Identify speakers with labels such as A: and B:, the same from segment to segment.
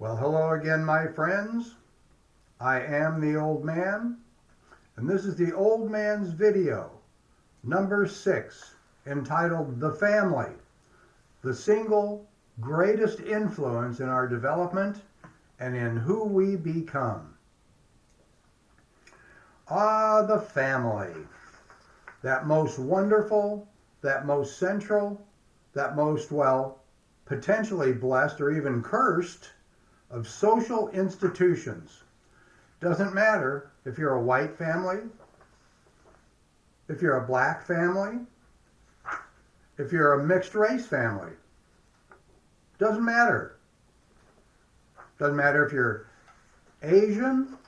A: Well, hello again, my friends. I am the Old Man, and this is the Old Man's video, number 6, entitled The Family, the single greatest influence in our development and in who we become. The family. That most wonderful, that most central, that most, potentially blessed or even cursed of social institutions. Doesn't matter if you're a white family, if you're a black family, if you're a mixed race family. Doesn't matter. Doesn't matter if you're Asian,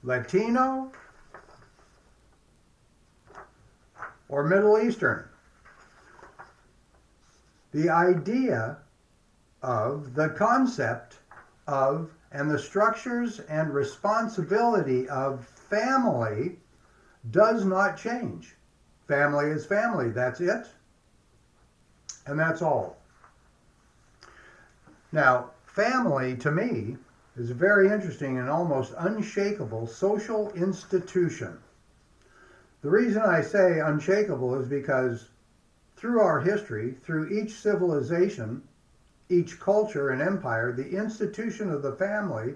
A: Latino, or Middle Eastern. The idea of the concept of and the structures and responsibility of family does not change. Family is family. That's it. And that's all. Now, family to me is a very interesting and almost unshakable social institution. The reason I say unshakable is because through our history, through each civilization, each culture and empire, the institution of the family,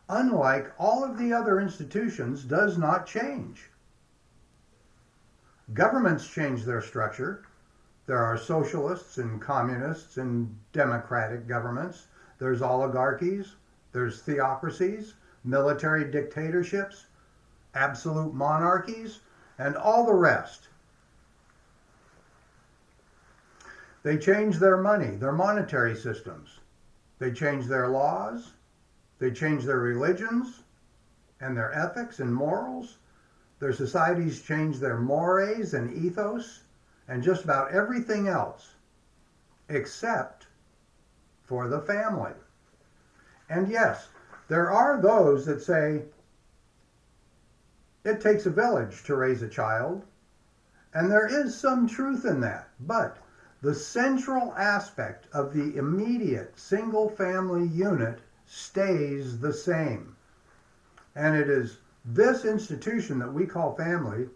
A: unlike all of the other institutions, does not change. Governments change their structure. There are socialists and communists and democratic governments. There's oligarchies. There's theocracies, military dictatorships, absolute monarchies, and all the rest. They change their money, their monetary systems. They change their laws. They change their religions and their ethics and morals. Their societies change their mores and ethos and just about everything else except for the family. And yes, there are those that say it takes a village to raise a child, and there is some truth in that, but the central aspect of the immediate single family unit stays the same. And it is this institution that we call family,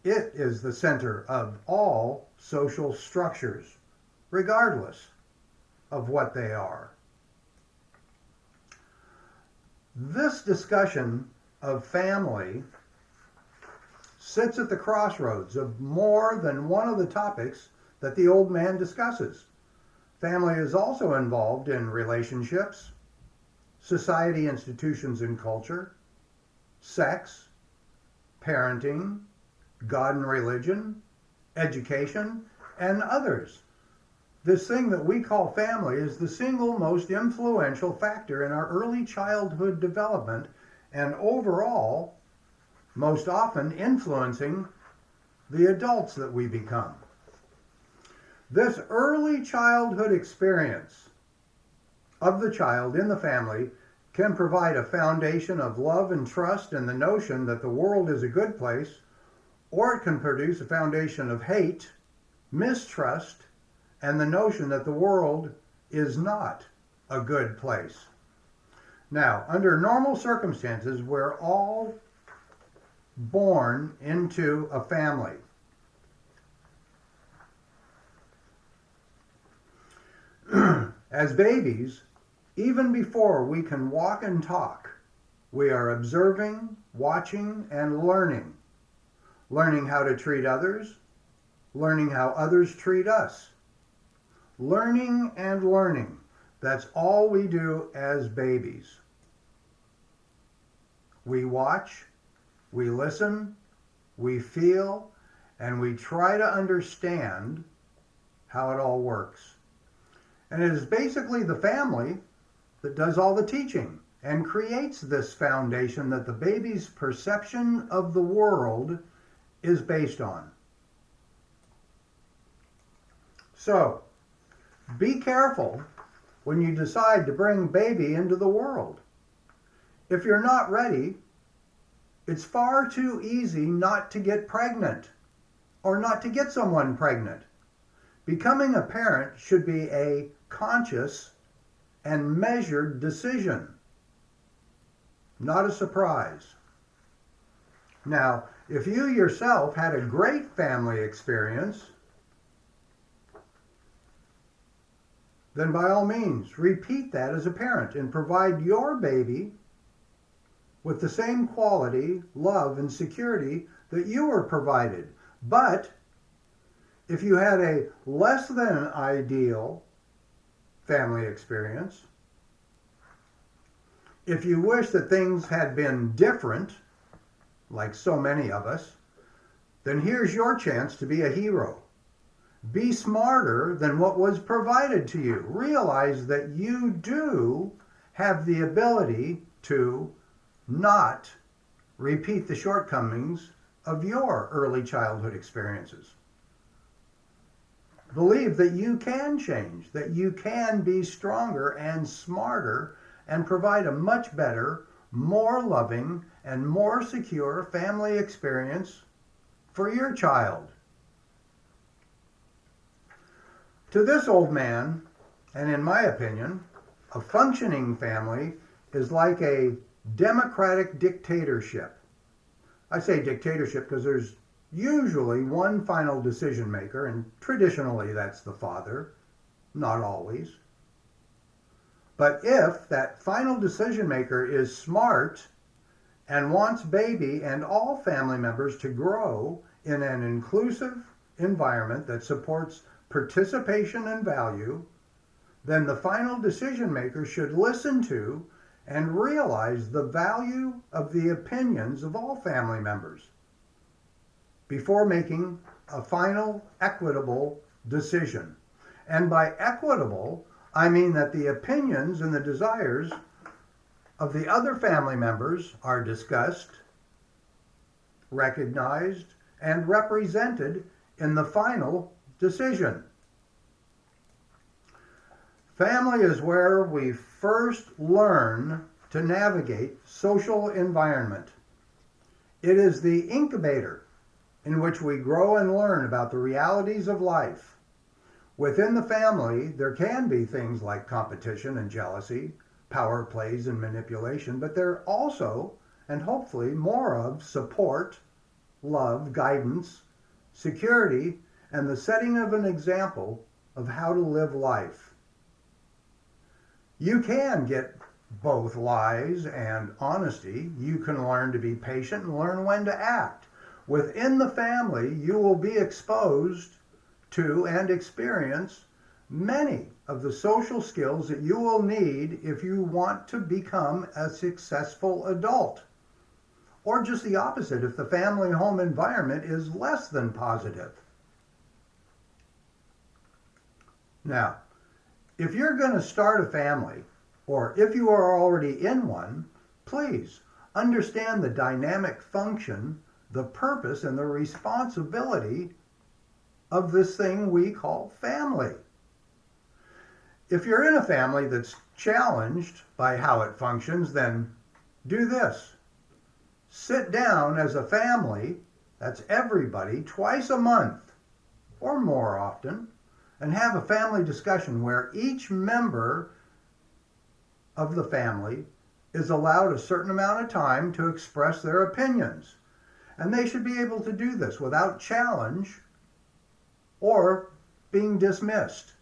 A: it is the center of all social structures, regardless of what they are. This discussion of family sits at the crossroads of more than one of the topics that the Old Man discusses. Family is also involved in relationships, society, institutions, and culture, sex, parenting, God and religion, education, and others. This thing that we call family is the single most influential factor in our early childhood development and overall, most often influencing the adults that we become. This early childhood experience of the child in the family can provide a foundation of love and trust and the notion that the world is a good place, or it can produce a foundation of hate, mistrust, and the notion that the world is not a good place. Now, under normal circumstances, we're all born into a family. As babies, even before we can walk and talk, we are observing, watching, and learning. Learning how to treat others, learning how others treat us. Learning and learning. That's all we do as babies. We watch, we listen, we feel, and we try to understand how it all works. And it is basically the family that does all the teaching and creates this foundation that the baby's perception of the world is based on. So, be careful when you decide to bring baby into the world. If you're not ready, it's far too easy not to get pregnant or not to get someone pregnant. Becoming a parent should be a conscious and measured decision, not a surprise. Now, if you yourself had a great family experience, then by all means, repeat that as a parent and provide your baby with the same quality, love, and security that you were provided. But if you had a less than ideal family experience, if you wish that things had been different, like so many of us, then here's your chance to be a hero. Be smarter than what was provided to you. Realize that you do have the ability to not repeat the shortcomings of your early childhood experiences. Believe that you can change, that you can be stronger and smarter and provide a much better, more loving, and more secure family experience for your child. To this old man, and in my opinion, a functioning family is like a democratic dictatorship. I say dictatorship because there's usually one final decision maker, and traditionally that's the father, not always. But if that final decision maker is smart and wants baby and all family members to grow in an inclusive environment that supports participation and value, then the final decision maker should listen to and realize the value of the opinions of all family members before making a final equitable decision. And by equitable, I mean that the opinions and the desires of the other family members are discussed, recognized, and represented in the final decision. Family is where we first learn to navigate social environment. It is the incubator in which we grow and learn about the realities of life. Within the family, there can be things like competition and jealousy, power plays and manipulation, but there are also, and hopefully more of, support, love, guidance, security, and the setting of an example of how to live life. You can get both lies and honesty. You can learn to be patient and learn when to act. Within the family, you will be exposed to and experience many of the social skills that you will need if you want to become a successful adult. Or just the opposite, if the family home environment is less than positive. Now, if you're going to start a family, or if you are already in one, please understand the dynamic function, the purpose, and the responsibility of this thing we call family. If you're in a family that's challenged by how it functions, then do this. Sit down as a family, that's everybody, twice a month or more often, and have a family discussion where each member of the family is allowed a certain amount of time to express their opinions. And they should be able to do this without challenge or being dismissed.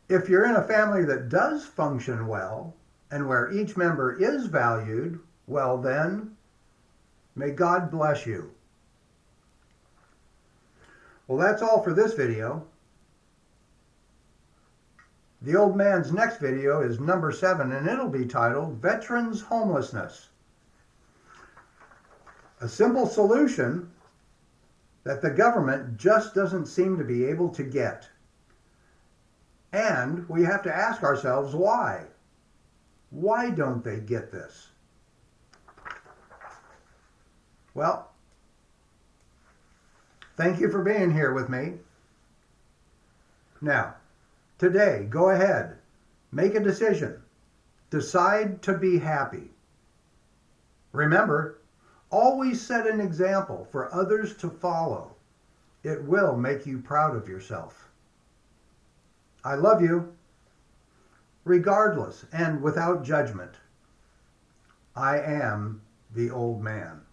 A: If you're in a family that does function well and where each member is valued, well then, may God bless you. Well, that's all for this video. The old man's next video is number 7, and it'll be titled Veterans Homelessness. A simple solution that the government just doesn't seem to be able to get. And we have to ask ourselves why. Why don't they get this? Well, thank you for being here with me. Now, today, go ahead, make a decision. Decide to be happy. Remember, always set an example for others to follow. It will make you proud of yourself. I love you. regardless and without judgment. I am the old man.